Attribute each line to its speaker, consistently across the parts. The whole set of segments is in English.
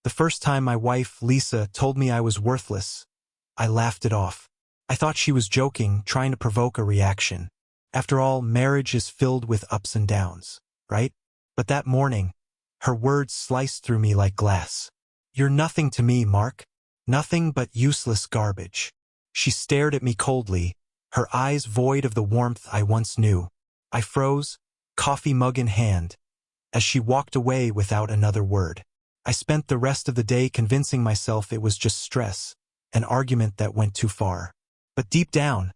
Speaker 1: The first time my wife, Lisa, told me I was worthless, I laughed it off. I thought she was joking, trying to provoke a reaction. After all, marriage is filled with ups and downs, right? But that morning, her words sliced through me like glass. "You're nothing to me, Mark. Nothing but useless garbage." She stared at me coldly, her eyes void of the warmth I once knew. I froze, coffee mug in hand, as she walked away without another word. I spent the rest of the day convincing myself it was just stress, an argument that went too far. But deep down,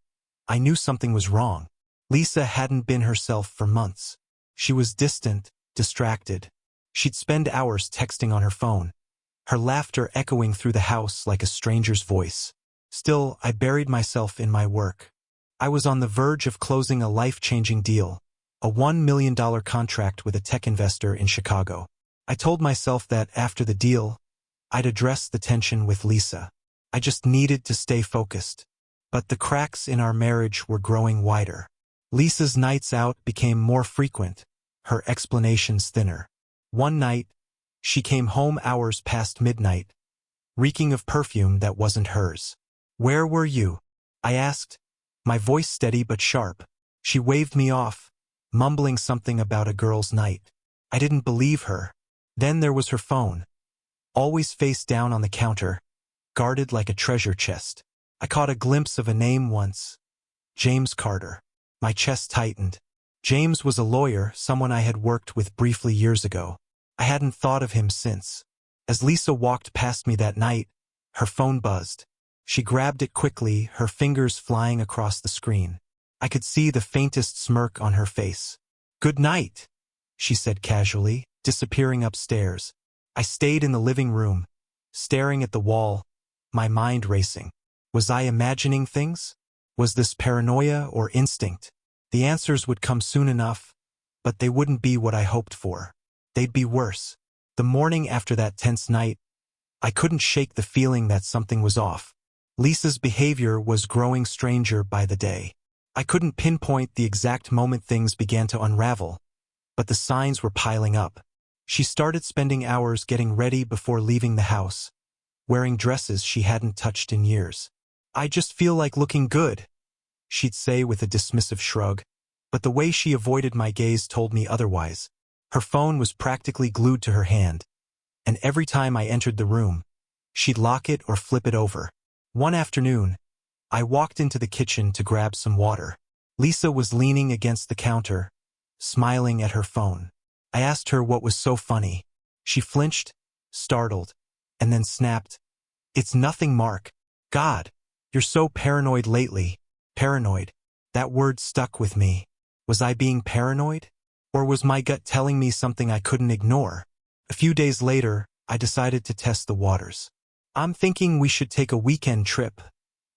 Speaker 1: I knew something was wrong. Lisa hadn't been herself for months. She was distant, distracted. She'd spend hours texting on her phone, her laughter echoing through the house like a stranger's voice. Still, I buried myself in my work. I was on the verge of closing a life-changing deal, a $1 million contract with a tech investor in Chicago. I told myself that after the deal, I'd address the tension with Lisa. I just needed to stay focused. But the cracks in our marriage were growing wider. Lisa's nights out became more frequent, her explanations thinner. One night, she came home hours past midnight, reeking of perfume that wasn't hers. "Where were you?" I asked, my voice steady but sharp. She waved me off, mumbling something about a girl's night. I didn't believe her. Then there was her phone, always face down on the counter, guarded like a treasure chest. I caught a glimpse of a name once. James Carter. My chest tightened. James was a lawyer, someone I had worked with briefly years ago. I hadn't thought of him since. As Lisa walked past me that night, her phone buzzed. She grabbed it quickly, her fingers flying across the screen. I could see the faintest smirk on her face. "Good night," she said casually, disappearing upstairs. I stayed in the living room, staring at the wall, my mind racing. Was I imagining things? Was this paranoia or instinct? The answers would come soon enough, but they wouldn't be what I hoped for. They'd be worse. The morning after that tense night, I couldn't shake the feeling that something was off. Lisa's behavior was growing stranger by the day. I couldn't pinpoint the exact moment things began to unravel, but the signs were piling up. She started spending hours getting ready before leaving the house, wearing dresses she hadn't touched in years. "I just feel like looking good," she'd say with a dismissive shrug, but the way she avoided my gaze told me otherwise. Her phone was practically glued to her hand, and every time I entered the room, she'd lock it or flip it over. One afternoon, I walked into the kitchen to grab some water. Lisa was leaning against the counter, smiling at her phone. I asked her what was so funny. She flinched, startled, and then snapped, "It's nothing, Mark. God, you're so paranoid lately." Paranoid. That word stuck with me. Was I being paranoid? Or was my gut telling me something I couldn't ignore? A few days later, I decided to test the waters. "I'm thinking we should take a weekend trip,"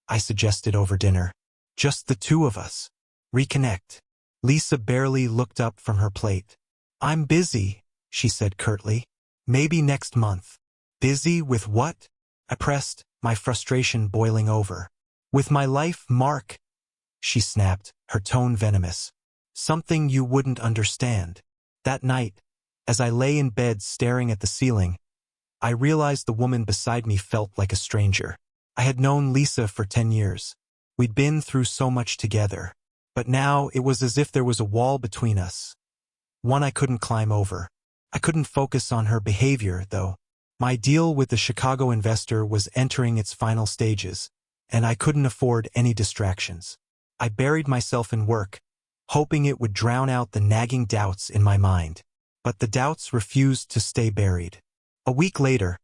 Speaker 1: I suggested over dinner. "Just the two of us. Reconnect." Lisa barely looked up from her plate. "I'm busy," she said curtly. "Maybe next month." "Busy with what?" I pressed, my frustration boiling over. "With my life, Mark," she snapped, her tone venomous. "Something you wouldn't understand." That night, as I lay in bed staring at the ceiling, I realized the woman beside me felt like a stranger. I had known Lisa for 10 years. We'd been through so much together. But now it was as if there was a wall between us. One I couldn't climb over. I couldn't focus on her behavior, though. My deal with the Chicago investor was entering its final stages, and I couldn't afford any distractions. I buried myself in work, hoping it would drown out the nagging doubts in my mind. But the doubts refused to stay buried. A week later,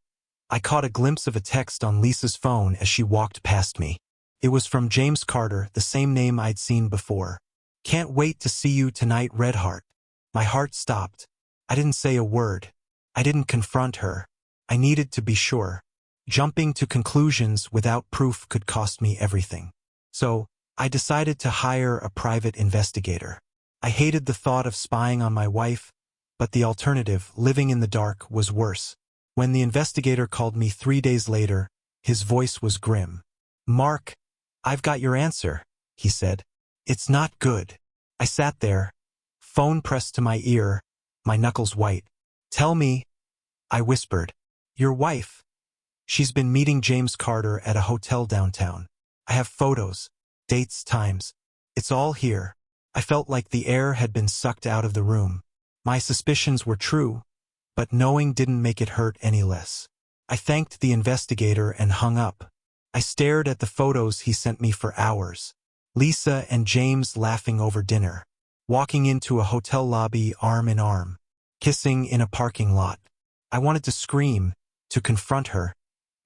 Speaker 1: I caught a glimpse of a text on Lisa's phone as she walked past me. It was from James Carter, the same name I'd seen before. "Can't wait to see you tonight, Redheart." My heart stopped. I didn't say a word. I didn't confront her. I needed to be sure. Jumping to conclusions without proof could cost me everything. So, I decided to hire a private investigator. I hated the thought of spying on my wife, but the alternative, living in the dark, was worse. When the investigator called me 3 days later, his voice was grim. "Mark, I've got your answer," he said. "It's not good." I sat there, phone pressed to my ear, my knuckles white. "Tell me," I whispered. Your wife. She's been meeting James Carter at a hotel downtown. I have photos, dates, times. It's all here. I felt like the air had been sucked out of the room. My suspicions were true, but knowing didn't make it hurt any less. I thanked the investigator and hung up. I stared at the photos he sent me for hours. Lisa and James laughing over dinner, walking into a hotel lobby arm in arm, kissing in a parking lot. I wanted to scream, to confront her,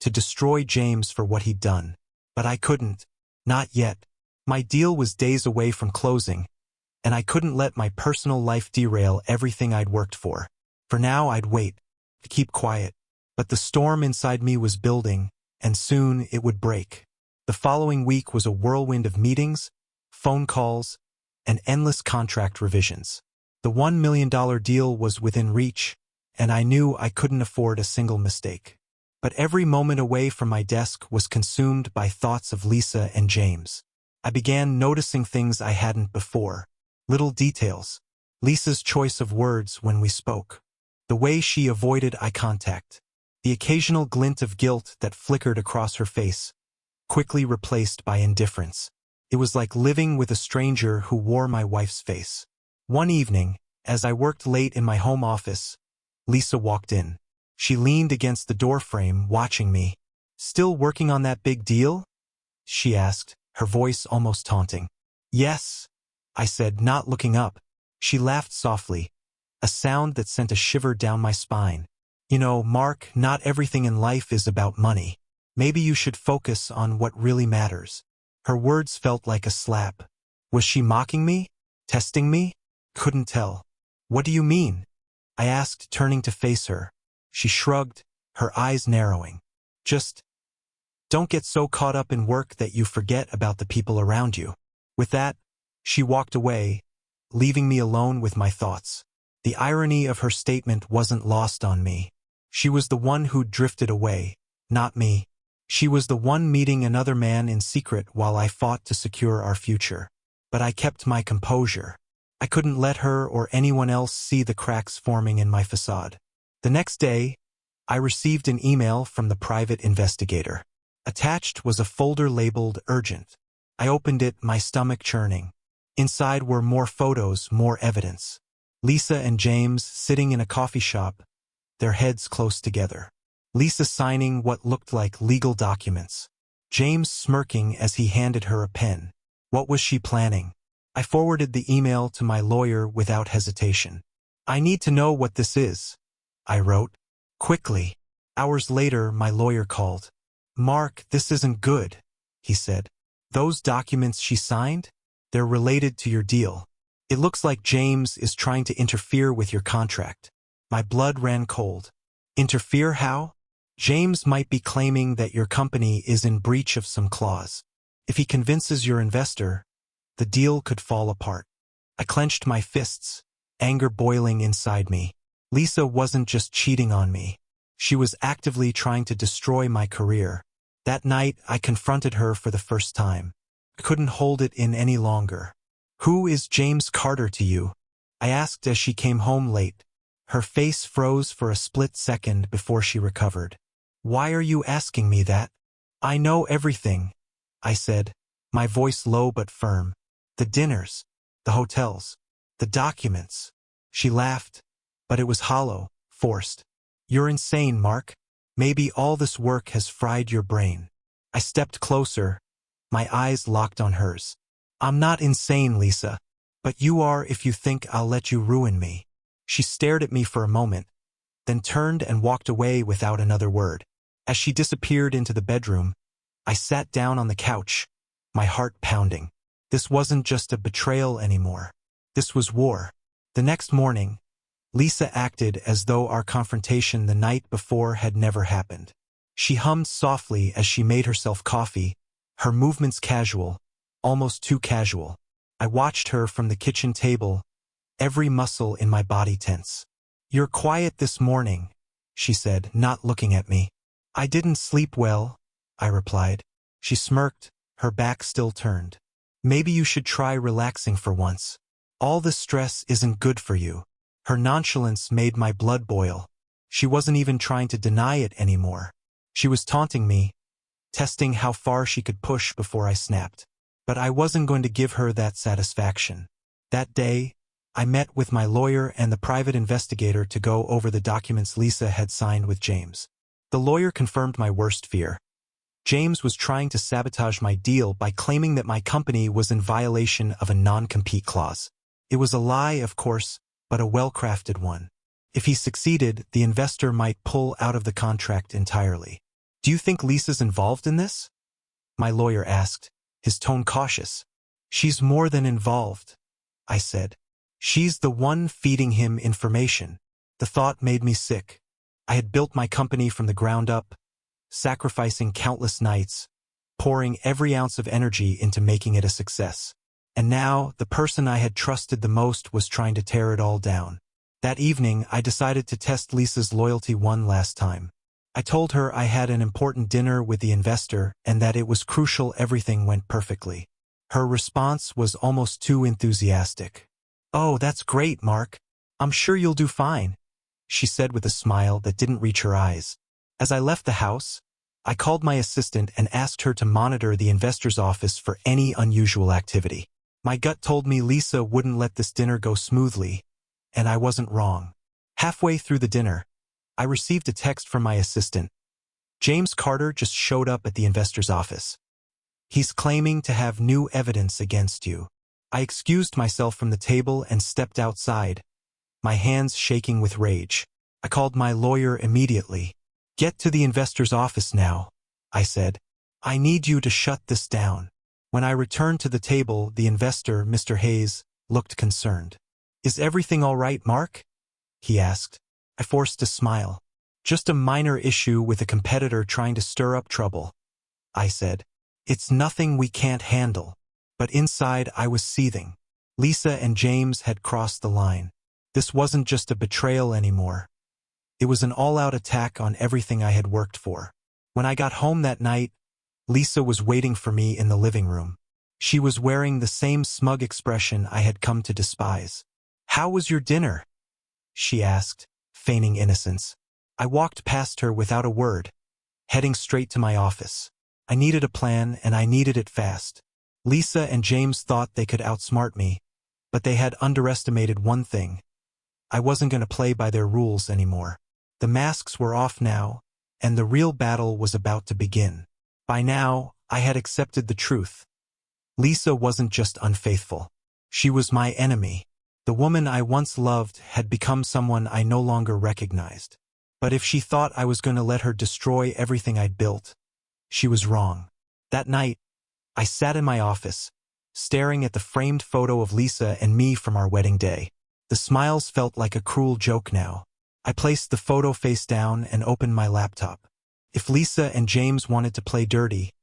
Speaker 1: to destroy James for what he'd done. But I couldn't. Not yet. My deal was days away from closing, and I couldn't let my personal life derail everything I'd worked for. For now, I'd wait, to keep quiet. But the storm inside me was building, and soon it would break. The following week was a whirlwind of meetings, phone calls, and endless contract revisions. The $1 million deal was within reach, and I knew I couldn't afford a single mistake. But every moment away from my desk was consumed by thoughts of Lisa and James. I began noticing things I hadn't before. Little details. Lisa's choice of words when we spoke. The way she avoided eye contact. The occasional glint of guilt that flickered across her face, quickly replaced by indifference. It was like living with a stranger who wore my wife's face. One evening, as I worked late in my home office, Lisa walked in. She leaned against the doorframe, watching me. "Still working on that big deal?" she asked, her voice almost taunting. "Yes," I said, not looking up. She laughed softly, a sound that sent a shiver down my spine. "You know, Mark, not everything in life is about money. Maybe you should focus on what really matters." Her words felt like a slap. Was she mocking me? Testing me? Couldn't tell. "What do you mean?" I asked, turning to face her. She shrugged, her eyes narrowing. "Just don't get so caught up in work that you forget about the people around you." With that, she walked away, leaving me alone with my thoughts. The irony of her statement wasn't lost on me. She was the one who'd drifted away, not me. She was the one meeting another man in secret while I fought to secure our future. But I kept my composure. I couldn't let her or anyone else see the cracks forming in my facade. The next day, I received an email from the private investigator. Attached was a folder labeled urgent. I opened it, my stomach churning. Inside were more photos, more evidence. Lisa and James sitting in a coffee shop, their heads close together. Lisa signing what looked like legal documents. James smirking as he handed her a pen. What was she planning? I forwarded the email to my lawyer without hesitation. "I need to know what this is," I wrote. Quickly. Hours later, my lawyer called. "Mark, this isn't good," he said. "Those documents she signed? They're related to your deal. It looks like James is trying to interfere with your contract." My blood ran cold. Interfere how? James might be claiming that your company is in breach of some clause. If he convinces your investor, the deal could fall apart. I clenched my fists, anger boiling inside me. Lisa wasn't just cheating on me. She was actively trying to destroy my career. That night, I confronted her for the first time. I couldn't hold it in any longer. "Who is James Carter to you?" I asked as she came home late. Her face froze for a split second before she recovered. "Why are you asking me that?" "I know everything," I said, my voice low but firm. "The dinners, the hotels, the documents." She laughed, but it was hollow, forced. "You're insane, Mark. Maybe all this work has fried your brain." I stepped closer, my eyes locked on hers. "I'm not insane, Lisa, but you are if you think I'll let you ruin me." She stared at me for a moment, then turned and walked away without another word. As she disappeared into the bedroom, I sat down on the couch, my heart pounding. This wasn't just a betrayal anymore. This was war. The next morning, Lisa acted as though our confrontation the night before had never happened. She hummed softly as she made herself coffee, her movements casual, almost too casual. I watched her from the kitchen table, every muscle in my body tense. "You're quiet this morning," she said, not looking at me. "I didn't sleep well," I replied. She smirked, her back still turned. "Maybe you should try relaxing for once. All this stress isn't good for you." Her nonchalance made my blood boil. She wasn't even trying to deny it anymore. She was taunting me, testing how far she could push before I snapped. But I wasn't going to give her that satisfaction. That day, I met with my lawyer and the private investigator to go over the documents Lisa had signed with James. The lawyer confirmed my worst fear. James was trying to sabotage my deal by claiming that my company was in violation of a non-compete clause. It was a lie, of course, but a well-crafted one. If he succeeded, the investor might pull out of the contract entirely. "Do you think Lisa's involved in this?" my lawyer asked, his tone cautious. "She's more than involved," I said. "She's the one feeding him information." The thought made me sick. I had built my company from the ground up, sacrificing countless nights, pouring every ounce of energy into making it a success. And now, the person I had trusted the most was trying to tear it all down. That evening, I decided to test Lisa's loyalty one last time. I told her I had an important dinner with the investor and that it was crucial everything went perfectly. Her response was almost too enthusiastic. "Oh, that's great, Mark. I'm sure you'll do fine," she said with a smile that didn't reach her eyes. As I left the house, I called my assistant and asked her to monitor the investor's office for any unusual activity. My gut told me Lisa wouldn't let this dinner go smoothly, and I wasn't wrong. Halfway through the dinner, I received a text from my assistant. "James Carter just showed up at the investor's office. He's claiming to have new evidence against you." I excused myself from the table and stepped outside, my hands shaking with rage. I called my lawyer immediately. "Get to the investor's office now," I said. "I need you to shut this down." When I returned to the table, the investor, Mr. Hayes, looked concerned. "Is everything all right, Mark?" he asked. I forced a smile. "Just a minor issue with a competitor trying to stir up trouble," I said. "It's nothing we can't handle." But inside I was seething. Lisa and James had crossed the line. This wasn't just a betrayal anymore. It was an all-out attack on everything I had worked for. When I got home that night, Lisa was waiting for me in the living room. She was wearing the same smug expression I had come to despise. "How was your dinner?" she asked, feigning innocence. I walked past her without a word, heading straight to my office. I needed a plan, and I needed it fast. Lisa and James thought they could outsmart me, but they had underestimated one thing. I wasn't going to play by their rules anymore. The masks were off now, and the real battle was about to begin. By now, I had accepted the truth. Lisa wasn't just unfaithful. She was my enemy. The woman I once loved had become someone I no longer recognized. But if she thought I was going to let her destroy everything I'd built, she was wrong. That night, I sat in my office, staring at the framed photo of Lisa and me from our wedding day. The smiles felt like a cruel joke now. I placed the photo face down and opened my laptop. If Lisa and James wanted to play dirty,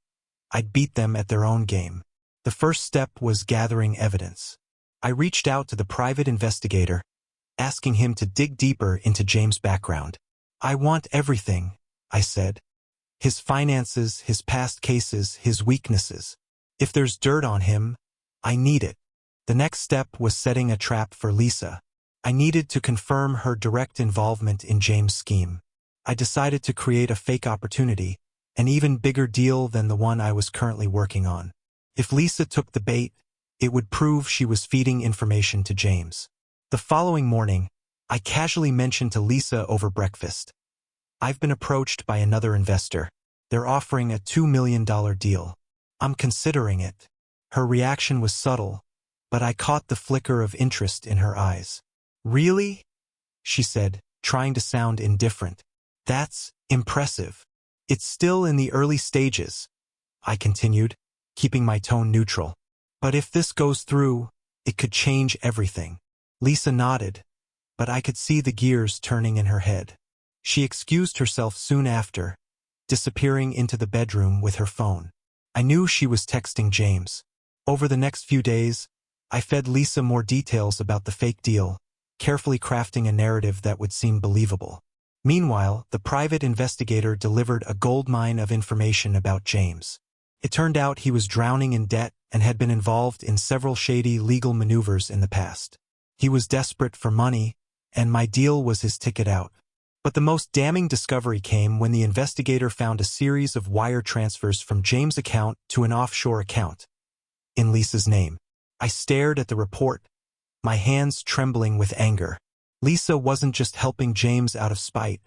Speaker 1: I'd beat them at their own game. The first step was gathering evidence. I reached out to the private investigator, asking him to dig deeper into James' background. "I want everything," I said. "His finances, his past cases, his weaknesses. If there's dirt on him, I need it." The next step was setting a trap for Lisa. I needed to confirm her direct involvement in James' scheme. I decided to create a fake opportunity, an even bigger deal than the one I was currently working on. If Lisa took the bait, it would prove she was feeding information to James. The following morning, I casually mentioned to Lisa over breakfast, "I've been approached by another investor. They're offering a $2 million deal. I'm considering it." Her reaction was subtle, but I caught the flicker of interest in her eyes. "Really?" she said, trying to sound indifferent. "That's impressive." "It's still in the early stages," I continued, keeping my tone neutral. "But if this goes through, it could change everything." Lisa nodded, but I could see the gears turning in her head. She excused herself soon after, disappearing into the bedroom with her phone. I knew she was texting James. Over the next few days, I fed Lisa more details about the fake deal, carefully crafting a narrative that would seem believable. Meanwhile, the private investigator delivered a goldmine of information about James. It turned out he was drowning in debt and had been involved in several shady legal maneuvers in the past. He was desperate for money, and my deal was his ticket out. But the most damning discovery came when the investigator found a series of wire transfers from James' account to an offshore account in Lisa's name. I stared at the report, my hands trembling with anger. Lisa wasn't just helping James out of spite.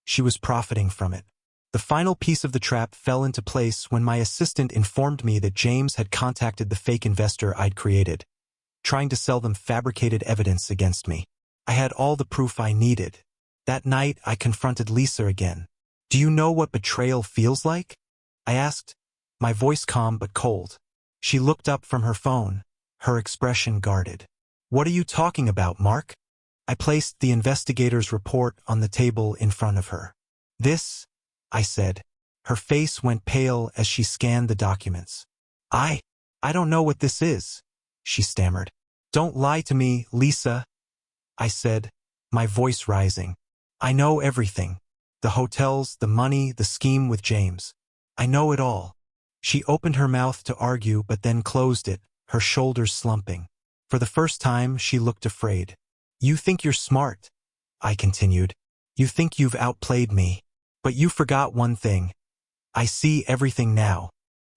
Speaker 1: She was profiting from it. The final piece of the trap fell into place when my assistant informed me that James had contacted the fake investor I'd created, trying to sell them fabricated evidence against me. I had all the proof I needed. That night, I confronted Lisa again. "Do you know what betrayal feels like?" I asked, my voice calm but cold. She looked up from her phone, her expression guarded. "What are you talking about, Mark?" I placed the investigator's report on the table in front of her. "This," I said. Her face went pale as she scanned the documents. I don't know what this is," she stammered. "Don't lie to me, Lisa," I said, my voice rising. "I know everything. The hotels, the money, the scheme with James. I know it all." She opened her mouth to argue but then closed it, her shoulders slumping. For the first time, she looked afraid. "You think you're smart," I continued. "You think you've outplayed me. But you forgot one thing. I see everything now."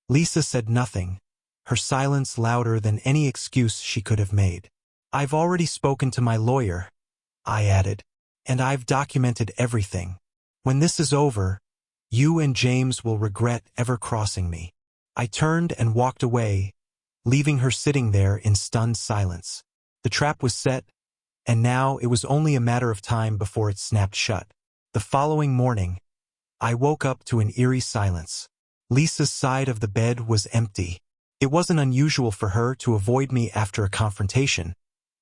Speaker 1: Lisa said nothing, her silence louder than any excuse she could have made. "I've already spoken to my lawyer," I added, "and I've documented everything. When this is over, you and James will regret ever crossing me." I turned and walked away, leaving her sitting there in stunned silence. The trap was set, and now it was only a matter of time before it snapped shut. The following morning, I woke up to an eerie silence. Lisa's side of the bed was empty. It wasn't unusual for her to avoid me after a confrontation,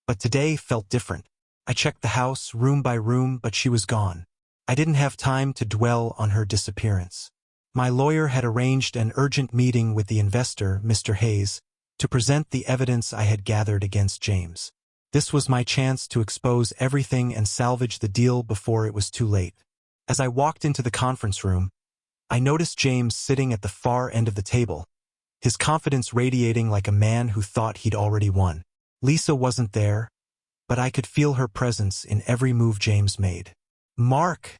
Speaker 1: but today felt different. I checked the house room by room, but she was gone. I didn't have time to dwell on her disappearance. My lawyer had arranged an urgent meeting with the investor, Mr. Hayes, to present the evidence I had gathered against James. This was my chance to expose everything and salvage the deal before it was too late. As I walked into the conference room, I noticed James sitting at the far end of the table, his confidence radiating like a man who thought he'd already won. Lisa wasn't there, but I could feel her presence in every move James made. "Mark,"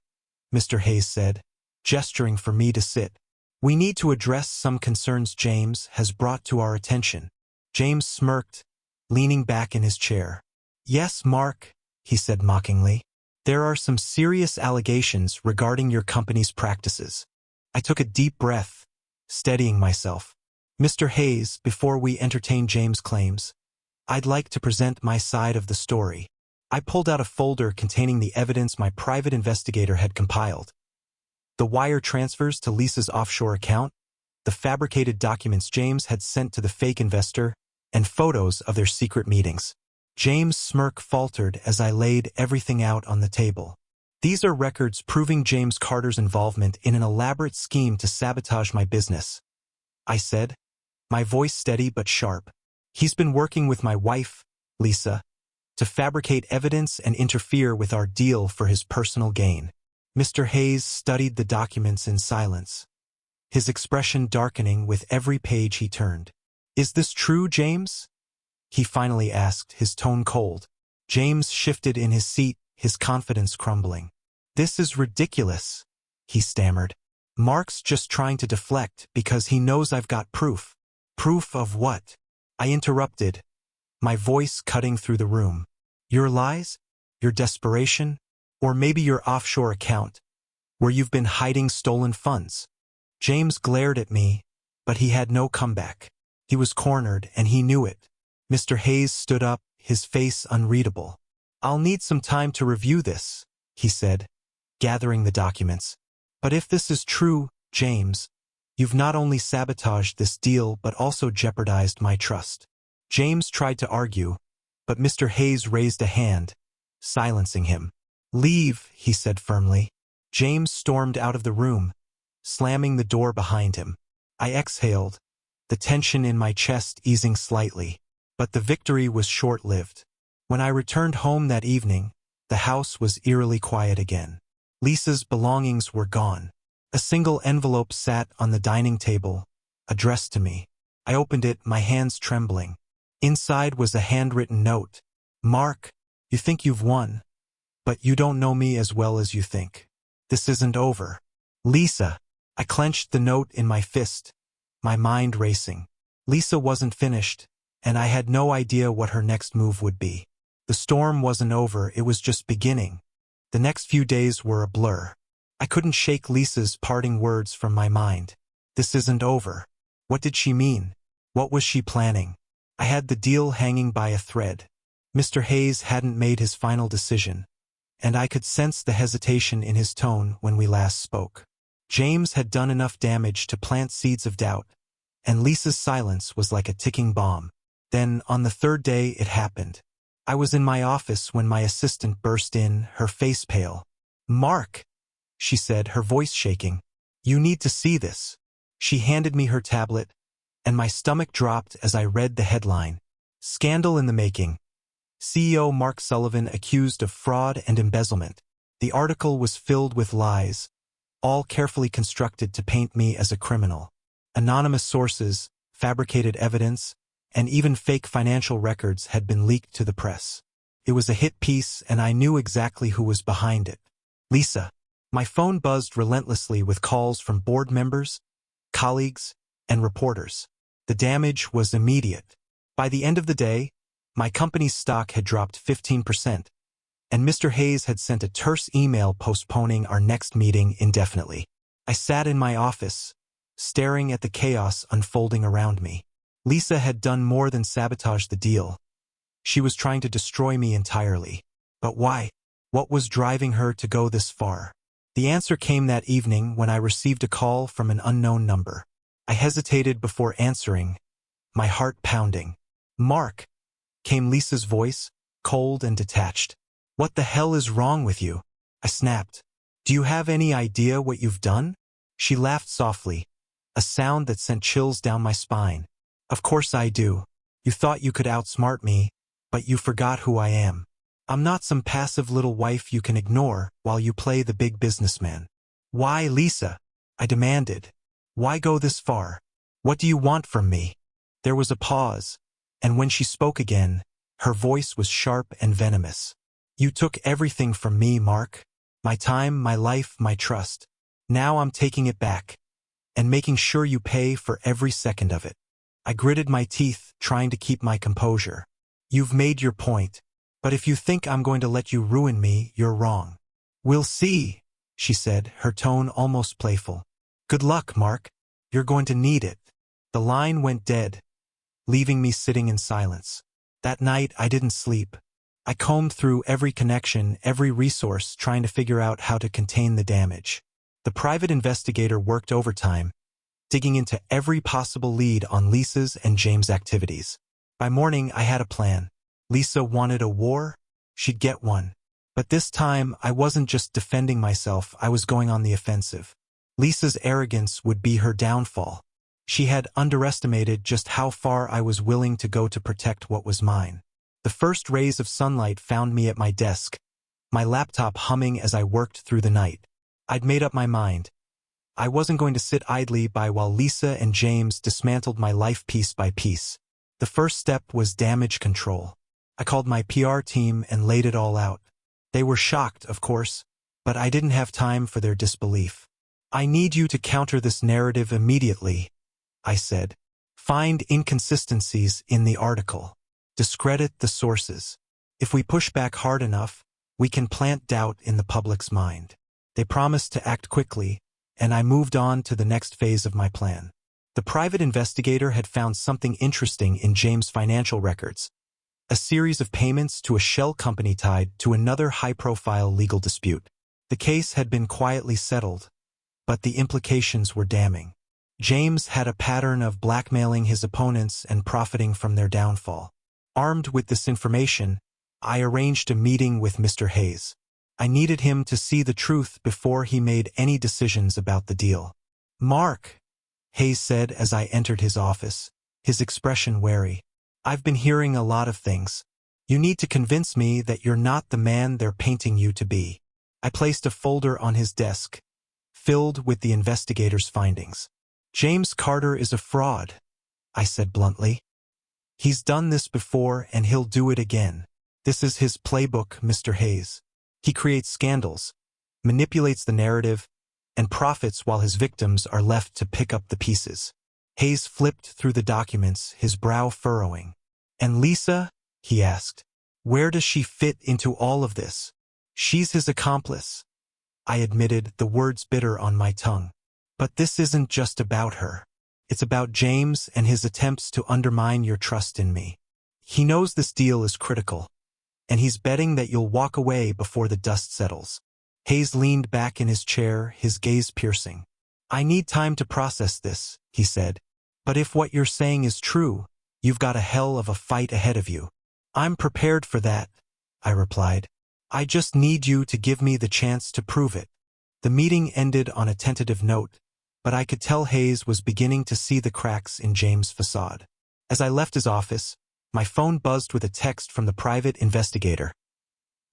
Speaker 1: Mr. Hayes said, gesturing for me to sit. "We need to address some concerns James has brought to our attention." James smirked, leaning back in his chair. "Yes, Mark," he said mockingly. "There are some serious allegations regarding your company's practices." I took a deep breath, steadying myself. "Mr. Hayes, before we entertain James' claims, I'd like to present my side of the story." I pulled out a folder containing the evidence my private investigator had compiled. The wire transfers to Lisa's offshore account, the fabricated documents James had sent to the fake investor, and photos of their secret meetings. James' smirk faltered as I laid everything out on the table. "These are records proving James Carter's involvement in an elaborate scheme to sabotage my business," I said, my voice steady but sharp. "He's been working with my wife, Lisa, to fabricate evidence and interfere with our deal for his personal gain." Mr. Hayes studied the documents in silence, his expression darkening with every page he turned. "Is this true, James?" he finally asked, his tone cold. James shifted in his seat, his confidence crumbling. "This is ridiculous," he stammered. "Mark's just trying to deflect because he knows I've got proof." "Proof of what?" I interrupted, my voice cutting through the room. "Your lies? Your desperation? Or maybe your offshore account, where you've been hiding stolen funds?" James glared at me, but he had no comeback. He was cornered, and he knew it. Mr. Hayes stood up, his face unreadable. "I'll need some time to review this," he said, gathering the documents. "But if this is true, James, you've not only sabotaged this deal but also jeopardized my trust." James tried to argue, but Mr. Hayes raised a hand, silencing him. "Leave," he said firmly. James stormed out of the room, slamming the door behind him. I exhaled, the tension in my chest easing slightly. But the victory was short-lived. When I returned home that evening, the house was eerily quiet again. Lisa's belongings were gone. A single envelope sat on the dining table, addressed to me. I opened it, my hands trembling. Inside was a handwritten note. "Mark, you think you've won, But you don't know me as well as you think. This isn't over. Lisa. I clenched the note in my fist, my mind racing. Lisa wasn't finished, and I had no idea what her next move would be. The storm wasn't over, it was just beginning. The next few days were a blur. I couldn't shake Lisa's parting words from my mind. This isn't over. What did she mean? What was she planning? I had the deal hanging by a thread. Mr. Hayes hadn't made his final decision, and I could sense the hesitation in his tone when we last spoke. James had done enough damage to plant seeds of doubt, and Lisa's silence was like a ticking bomb. Then, on the third day, it happened. I was in my office when my assistant burst in, her face pale. "Mark," she said, her voice shaking. "You need to see this." She handed me her tablet, and my stomach dropped as I read the headline. Scandal in the making. CEO Mark Sullivan accused of fraud and embezzlement. The article was filled with lies, all carefully constructed to paint me as a criminal. Anonymous sources, fabricated evidence, and even fake financial records had been leaked to the press. It was a hit piece, and I knew exactly who was behind it. Lisa. My phone buzzed relentlessly with calls from board members, colleagues, and reporters. The damage was immediate. By the end of the day, my company's stock had dropped 15%, and Mr. Hayes had sent a terse email postponing our next meeting indefinitely. I sat in my office, staring at the chaos unfolding around me. Lisa had done more than sabotage the deal. She was trying to destroy me entirely. But why? What was driving her to go this far? The answer came that evening when I received a call from an unknown number. I hesitated before answering, my heart pounding. "Mark," came Lisa's voice, cold and detached. "What the hell is wrong with you?" I snapped. "Do you have any idea what you've done?" She laughed softly, a sound that sent chills down my spine. "Of course I do. You thought you could outsmart me, but you forgot who I am. I'm not some passive little wife you can ignore while you play the big businessman." "Why, Lisa?" I demanded. "Why go this far? What do you want from me?" There was a pause, and when she spoke again, her voice was sharp and venomous. "You took everything from me, Mark. My time, my life, my trust. Now I'm taking it back, and making sure you pay for every second of it." I gritted my teeth, trying to keep my composure. "You've made your point, but if you think I'm going to let you ruin me, you're wrong." "We'll see," she said, her tone almost playful. "Good luck, Mark. You're going to need it." The line went dead, leaving me sitting in silence. That night, I didn't sleep. I combed through every connection, every resource, trying to figure out how to contain the damage. The private investigator worked overtime, digging into every possible lead on Lisa's and James' activities. By morning, I had a plan. Lisa wanted a war? She'd get one. But this time, I wasn't just defending myself, I was going on the offensive. Lisa's arrogance would be her downfall. She had underestimated just how far I was willing to go to protect what was mine. The first rays of sunlight found me at my desk, my laptop humming as I worked through the night. I'd made up my mind. I wasn't going to sit idly by while Lisa and James dismantled my life piece by piece. The first step was damage control. I called my PR team and laid it all out. They were shocked, of course, but I didn't have time for their disbelief. "I need you to counter this narrative immediately," I said. "Find inconsistencies in the article. Discredit the sources. If we push back hard enough, we can plant doubt in the public's mind." They promised to act quickly, and I moved on to the next phase of my plan. The private investigator had found something interesting in James' financial records, a series of payments to a shell company tied to another high-profile legal dispute. The case had been quietly settled, but the implications were damning. James had a pattern of blackmailing his opponents and profiting from their downfall. Armed with this information, I arranged a meeting with Mr. Hayes. I needed him to see the truth before he made any decisions about the deal. "Mark," Hayes said as I entered his office, his expression wary, "I've been hearing a lot of things. You need to convince me that you're not the man they're painting you to be." I placed a folder on his desk, filled with the investigator's findings. "James Carter is a fraud," I said bluntly. "He's done this before and he'll do it again. This is his playbook, Mr. Hayes. He creates scandals, manipulates the narrative, and profits while his victims are left to pick up the pieces. Hayes flipped through the documents, his brow furrowing. "And Lisa?" he asked. "Where does she fit into all of this?" "She's his accomplice," I admitted, the words bitter on my tongue. "But this isn't just about her. It's about James and his attempts to undermine your trust in me. He knows this deal is critical, and he's betting that you'll walk away before the dust settles." Hayes leaned back in his chair, his gaze piercing. "I need time to process this," he said. "But if what you're saying is true, you've got a hell of a fight ahead of you." "I'm prepared for that," I replied. "I just need you to give me the chance to prove it." The meeting ended on a tentative note, but I could tell Hayes was beginning to see the cracks in James' facade. As I left his office, my phone buzzed with a text from the private investigator.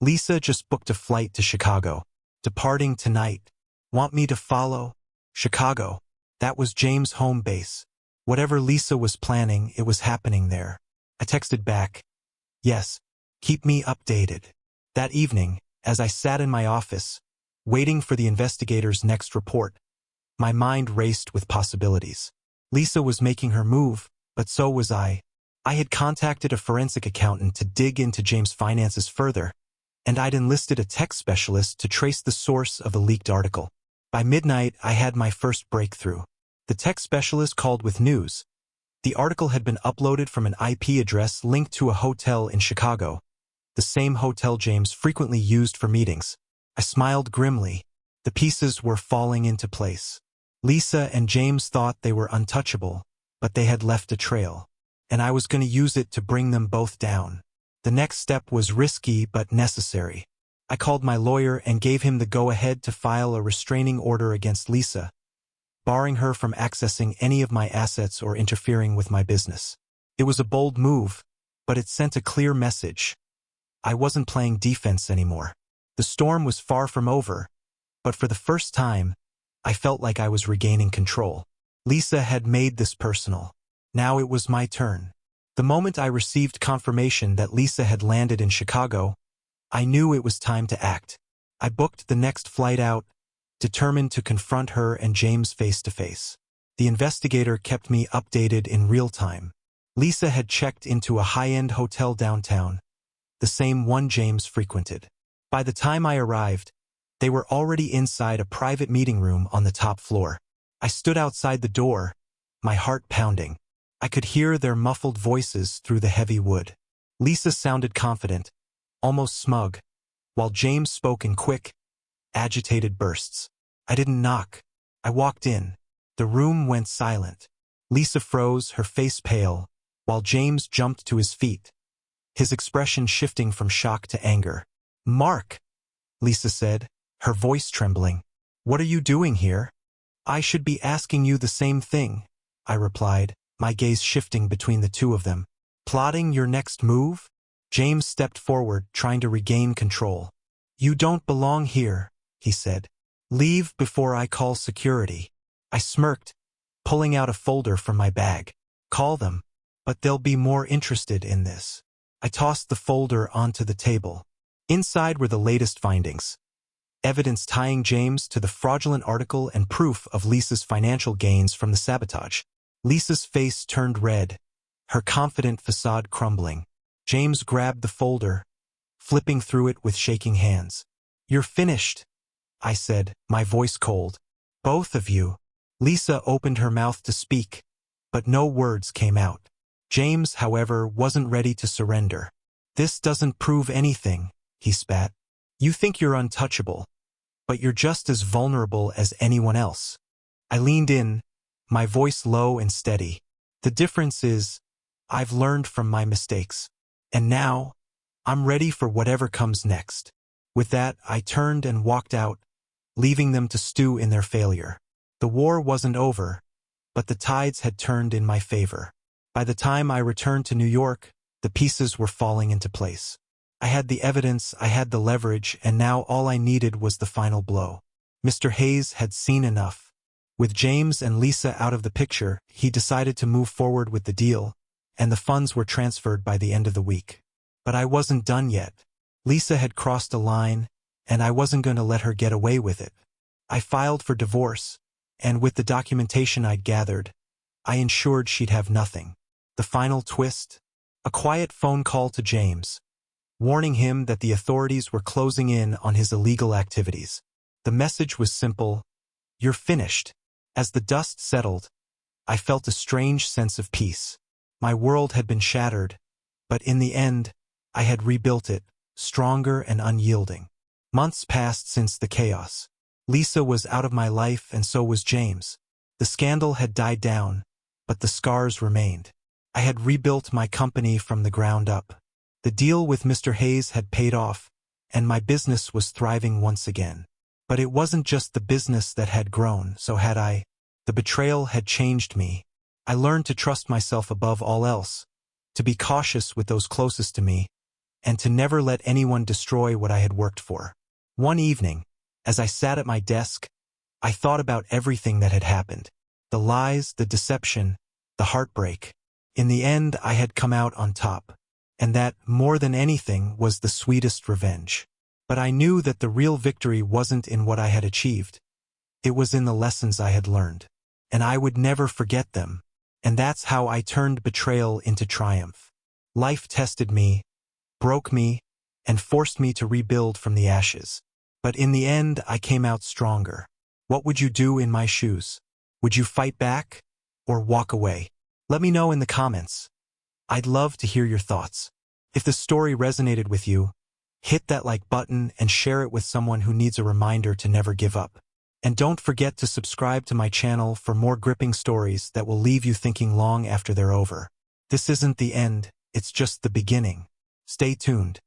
Speaker 1: "Lisa just booked a flight to Chicago. Departing tonight. Want me to follow?" Chicago. That was James' home base. Whatever Lisa was planning, it was happening there. I texted back, "Yes, keep me updated." That evening, as I sat in my office, waiting for the investigator's next report, my mind raced with possibilities. Lisa was making her move, but so was I. I had contacted a forensic accountant to dig into James' finances further, and I'd enlisted a tech specialist to trace the source of the leaked article. By midnight, I had my first breakthrough. The tech specialist called with news. The article had been uploaded from an IP address linked to a hotel in Chicago, the same hotel James frequently used for meetings. I smiled grimly. The pieces were falling into place. Lisa and James thought they were untouchable, but they had left a trail, and I was going to use it to bring them both down. The next step was risky but necessary. I called my lawyer and gave him the go-ahead to file a restraining order against Lisa, barring her from accessing any of my assets or interfering with my business. It was a bold move, but it sent a clear message. I wasn't playing defense anymore. The storm was far from over, but for the first time, I felt like I was regaining control. Lisa had made this personal. Now it was my turn. The moment I received confirmation that Lisa had landed in Chicago, I knew it was time to act. I booked the next flight out, determined to confront her and James face to face. The investigator kept me updated in real time. Lisa had checked into a high-end hotel downtown, the same one James frequented. By the time I arrived, they were already inside a private meeting room on the top floor. I stood outside the door, my heart pounding. I could hear their muffled voices through the heavy wood. Lisa sounded confident, almost smug, while James spoke in quick, agitated bursts. I didn't knock. I walked in. The room went silent. Lisa froze, her face pale, while James jumped to his feet, his expression shifting from shock to anger. "Mark," Lisa said, her voice trembling. "What are you doing here?" "I should be asking you the same thing," I replied, my gaze shifting between the two of them. "Plotting your next move?" James stepped forward, trying to regain control. "You don't belong here," he said. "Leave before I call security." I smirked, pulling out a folder from my bag. "Call them, but they'll be more interested in this." I tossed the folder onto the table. Inside were the latest findings. Evidence tying James to the fraudulent article and proof of Lisa's financial gains from the sabotage. Lisa's face turned red, her confident facade crumbling. James grabbed the folder, flipping through it with shaking hands. "You're finished," I said, my voice cold. "Both of you." Lisa opened her mouth to speak, but no words came out. James, however, wasn't ready to surrender. "This doesn't prove anything," he spat. "You think you're untouchable, but you're just as vulnerable as anyone else." I leaned in, my voice low and steady. "The difference is, I've learned from my mistakes. And now, I'm ready for whatever comes next." With that, I turned and walked out, leaving them to stew in their failure. The war wasn't over, but the tides had turned in my favor. By the time I returned to New York, the pieces were falling into place. I had the evidence, I had the leverage, and now all I needed was the final blow. Mr. Hayes had seen enough. With James and Lisa out of the picture, he decided to move forward with the deal, and the funds were transferred by the end of the week. But I wasn't done yet. Lisa had crossed a line, and I wasn't going to let her get away with it. I filed for divorce, and with the documentation I'd gathered, I ensured she'd have nothing. The final twist? A quiet phone call to James, warning him that the authorities were closing in on his illegal activities. The message was simple: "You're finished." As the dust settled, I felt a strange sense of peace. My world had been shattered, but in the end, I had rebuilt it, stronger and unyielding. Months passed since the chaos. Lisa was out of my life, and so was James. The scandal had died down, but the scars remained. I had rebuilt my company from the ground up. The deal with Mr. Hayes had paid off, and my business was thriving once again. But it wasn't just the business that had grown, so had I. The betrayal had changed me. I learned to trust myself above all else, to be cautious with those closest to me, and to never let anyone destroy what I had worked for. One evening, as I sat at my desk, I thought about everything that had happened. The lies, the deception, the heartbreak. In the end, I had come out on top, and that, more than anything, was the sweetest revenge. But I knew that the real victory wasn't in what I had achieved. It was in the lessons I had learned. And I would never forget them. And that's how I turned betrayal into triumph. Life tested me, broke me, and forced me to rebuild from the ashes. But in the end, I came out stronger. What would you do in my shoes? Would you fight back or walk away? Let me know in the comments. I'd love to hear your thoughts. If the story resonated with you, hit that like button and share it with someone who needs a reminder to never give up. And don't forget to subscribe to my channel for more gripping stories that will leave you thinking long after they're over. This isn't the end, it's just the beginning. Stay tuned.